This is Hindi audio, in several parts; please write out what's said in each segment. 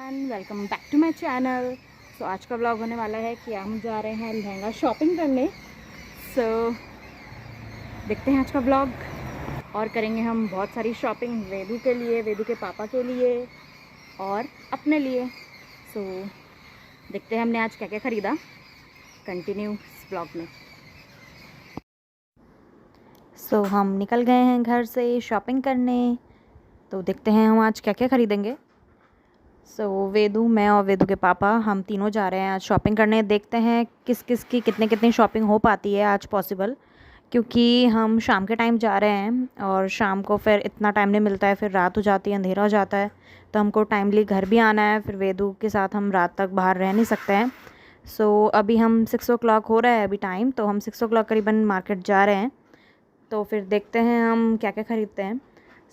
Everyone, welcome back to my channel. So आज का व्लॉग होने वाला है कि हम जा रहे हैं लहंगा शॉपिंग करने। सो देखते हैं आज का व्लॉग। और करेंगे हम बहुत सारी शॉपिंग, वेदू के लिए, वेदू के पापा के लिए और अपने लिए। सो देखते हैं हमने आज क्या क्या ख़रीदा। कंटिन्यू इस व्लॉग में। सो हम निकल गए हैं घर से शॉपिंग करने। तो देखते हैं हम आज क्या क्या ख़रीदेंगे। वेदू, मैं और वेदू के पापा, हम तीनों जा रहे हैं आज शॉपिंग करने। देखते हैं किस किस की कितने कितनी शॉपिंग हो पाती है आज पॉसिबल, क्योंकि हम शाम के टाइम जा रहे हैं और शाम को फिर इतना टाइम नहीं मिलता है, फिर रात हो जाती है, अंधेरा हो जाता है, तो हमको टाइमली घर भी आना है। फिर वेदू के साथ हम रात तक बाहर रह नहीं सकते हैं। अभी हम 6 o'clock हो रहा है अभी टाइम, तो हम 6 o'clock करीबन मार्केट जा रहे हैं। तो फिर देखते हैं हम क्या क्या ख़रीदते हैं।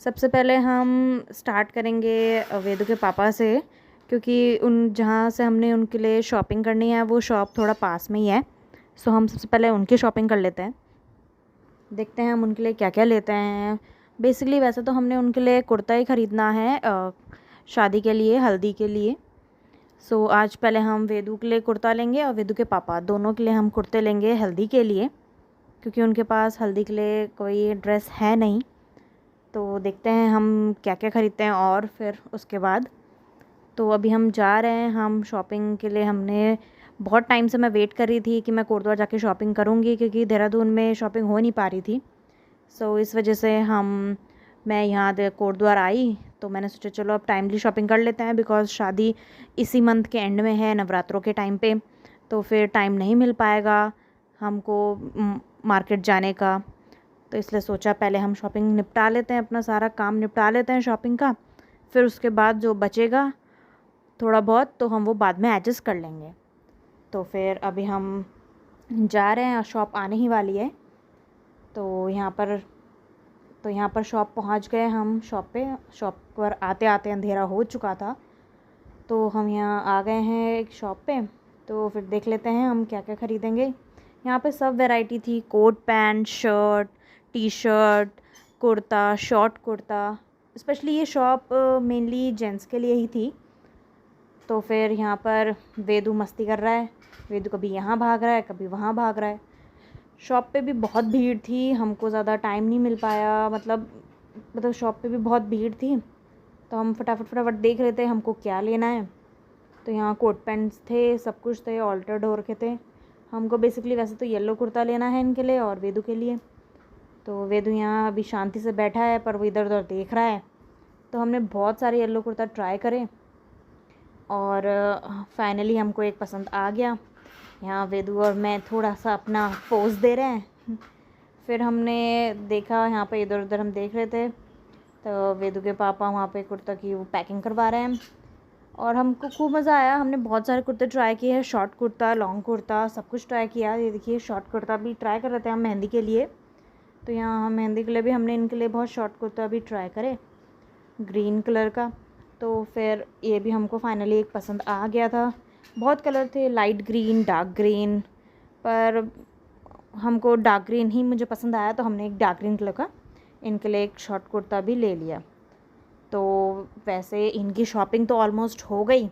सबसे पहले हम स्टार्ट करेंगे वेदू के पापा से, क्योंकि उन जहाँ से हमने उनके लिए शॉपिंग करनी है वो शॉप थोड़ा पास में ही है। हम सबसे पहले उनकी शॉपिंग कर लेते हैं। देखते हैं हम उनके लिए क्या क्या लेते हैं। बेसिकली वैसे तो हमने उनके लिए कुर्ता ही ख़रीदना है शादी के लिए, हल्दी के लिए। आज पहले हम वेदू के लिए कुर्ता लेंगे और वेदू के पापा दोनों के लिए हम कुर्ते लेंगे हल्दी के लिए, क्योंकि उनके पास हल्दी के लिए कोई ड्रेस है नहीं। तो देखते हैं हम क्या क्या ख़रीदते हैं और फिर उसके बाद। तो अभी हम जा रहे हैं हम शॉपिंग के लिए। हमने बहुत टाइम से मैं वेट कर रही थी कि मैं कोटद्वार जाके शॉपिंग करूँगी, क्योंकि देहरादून में शॉपिंग हो नहीं पा रही थी। इस वजह से मैं यहाँ कोटद्वार आई, तो मैंने सोचा चलो अब टाइमली शॉपिंग कर लेते हैं, बिकॉज़ शादी इसी मंथ के एंड में है, नवरात्रों के टाइम पे, तो फिर टाइम नहीं मिल पाएगा हमको मार्केट जाने का। तो इसलिए सोचा पहले हम शॉपिंग निपटा लेते हैं, अपना सारा काम निपटा लेते हैं शॉपिंग का, फिर उसके बाद जो बचेगा थोड़ा बहुत तो हम वो बाद में एडजस्ट कर लेंगे। तो फिर अभी हम जा रहे हैं, शॉप आने ही वाली है। तो यहाँ पर शॉप पहुँच गए हम। शॉप पर आते आते अंधेरा हो चुका था, तो हम यहाँ आ गए हैं एक शॉप पे। तो फिर देख लेते हैं हम क्या क्या ख़रीदेंगे। यहाँ पे सब वैरायटी थी, coat pant, shirt, T shirt, kurta, short kurta. Specially ये शॉप मेनली जेंट्स के लिए ही थी। तो फिर यहाँ पर वेदू मस्ती कर रहा है। वेदू कभी यहाँ भाग रहा है, कभी वहाँ भाग रहा है। शॉप पे भी बहुत भीड़ थी, हमको ज़्यादा टाइम नहीं मिल पाया। मतलब शॉप पे भी बहुत भीड़ थी, तो हम फटाफट देख रहे थे हमको क्या लेना है। तो यहाँ कोट पैंट्स थे, सब कुछ थे, ऑल्टर डोर के थे। हमको बेसिकली वैसे तो येलो कुर्ता लेना है इनके लिए और वेदू के लिए। तो वेदू यहाँ अभी शांति से बैठा है, पर वो इधर उधर देख रहा है। तो हमने बहुत सारे येलो कुर्ता ट्राई करे और फाइनली हमको एक पसंद आ गया। यहाँ वेदू और मैं थोड़ा सा अपना पोज दे रहे हैं। फिर हमने देखा, यहाँ पे इधर उधर हम देख रहे थे, तो वेदू के पापा वहाँ पे कुर्ता की वो पैकिंग करवा रहे हैं और हमको खूब मज़ा आया। हमने बहुत सारे कुर्ते ट्राई किए हैं, शॉर्ट कुर्ता, लॉन्ग कुर्ता, सब कुछ ट्राई किया। ये देखिए शॉर्ट कुर्ता भी ट्राई कर रहे थे हम मेहंदी के लिए। तो यहाँ हम मेहंदी के लिए भी हमने इनके लिए बहुत शॉर्ट कुर्ता भी ट्राई करे, ग्रीन कलर का। तो फिर ये भी हमको फाइनली एक पसंद आ गया था। बहुत कलर थे, लाइट ग्रीन, डार्क ग्रीन, पर हमको डार्क ग्रीन ही मुझे पसंद आया, तो हमने एक डार्क ग्रीन कलर का इनके लिए एक शॉर्ट कुर्ता भी ले लिया। तो वैसे इनकी शॉपिंग तो ऑलमोस्ट हो गई।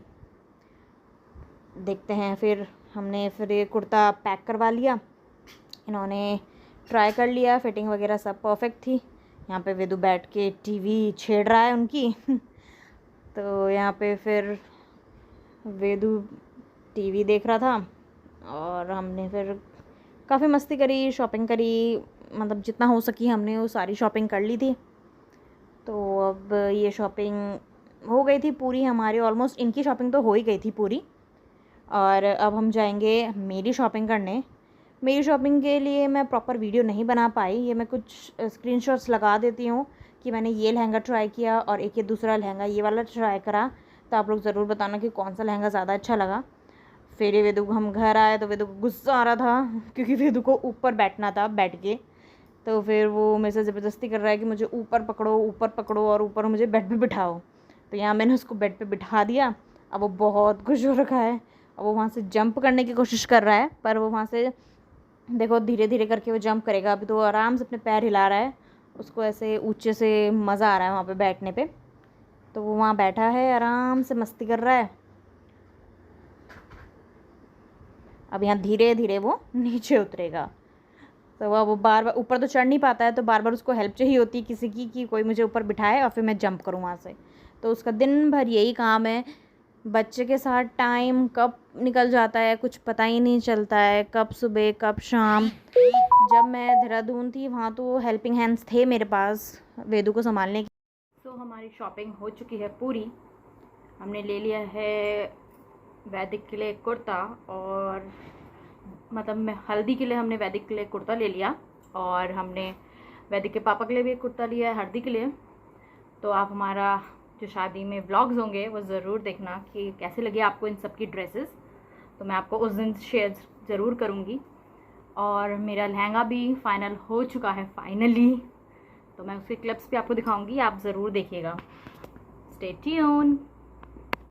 देखते हैं फिर हमने फिर ये कुर्ता पैक करवा लिया, इन्होंने ट्राई कर लिया, फिटिंग वगैरह सब परफेक्ट थी। यहाँ पे वेदू बैठ के टीवी छेड़ रहा है उनकी। तो यहाँ पे फिर वेदू टीवी देख रहा था और हमने फिर काफ़ी मस्ती करी, शॉपिंग करी, मतलब जितना हो सकी हमने वो सारी शॉपिंग कर ली थी। तो अब ये शॉपिंग हो गई थी पूरी हमारी, ऑलमोस्ट इनकी शॉपिंग तो हो ही गई थी पूरी। और अब हम जाएंगे मेरी शॉपिंग करने। मेरी शॉपिंग के लिए मैं प्रॉपर वीडियो नहीं बना पाई, ये मैं कुछ स्क्रीनशॉट्स लगा देती हूँ कि मैंने ये लहंगा ट्राई किया और एक ये दूसरा लहंगा ये वाला ट्राई करा। तो आप लोग ज़रूर बताना कि कौन सा लहंगा ज़्यादा अच्छा लगा। फिर ये वेदू हम घर आए तो वेदू को गुस्सा आ रहा था, क्योंकि वेदू को ऊपर बैठना था बैठ के। तो फिर वो मेरे से ज़बरदस्ती कर रहा है कि मुझे ऊपर पकड़ो और ऊपर मुझे बेड पे बिठाओ। तो यहाँ मैंने उसको बेड पे बिठा दिया। अब वो बहुत खुश हो रखा है। अब वो वहाँ से जंप करने की कोशिश कर रहा है, पर वो वहाँ से देखो धीरे धीरे करके वो जंप करेगा। अभी तो आराम से अपने पैर हिला रहा है, उसको ऐसे ऊंचे से मज़ा आ रहा है वहाँ पे बैठने पे। तो वो वहाँ बैठा है, आराम से मस्ती कर रहा है। अब यहाँ धीरे धीरे वो नीचे उतरेगा। तो वो बार बार ऊपर तो चढ़ नहीं पाता है, तो बार बार उसको हेल्प चाहिए होती है किसी की, कि कोई मुझे ऊपर बिठाए और फिर मैं जंप करूँ वहाँ से। तो उसका दिन भर यही काम है। बच्चे के साथ टाइम कब निकल जाता है कुछ पता ही नहीं चलता है, कब सुबह कब शाम। जब मैं देहरादून थी वहाँ तो हेल्पिंग हैंड्स थे मेरे पास वेदू को संभालने की। तो हमारी शॉपिंग हो चुकी है पूरी। हमने ले लिया है वैदिक के लिए कुर्ता, और मतलब मैं हल्दी के लिए हमने वैदिक के लिए कुर्ता ले लिया, और हमने वैदिक के पापा के लिए भी एक कुर्ता लिया है हल्दी के लिए। तो आप हमारा जो शादी में व्लॉग्स होंगे वो ज़रूर देखना कि कैसे लगे आपको इन सब की ड्रेसेस। तो मैं आपको उस दिन शेयर ज़रूर करूँगी। और मेरा लहंगा भी फाइनल हो चुका है फाइनली, तो मैं उसके क्लिप्स भी आपको दिखाऊंगी, आप ज़रूर देखिएगा। Stay tune.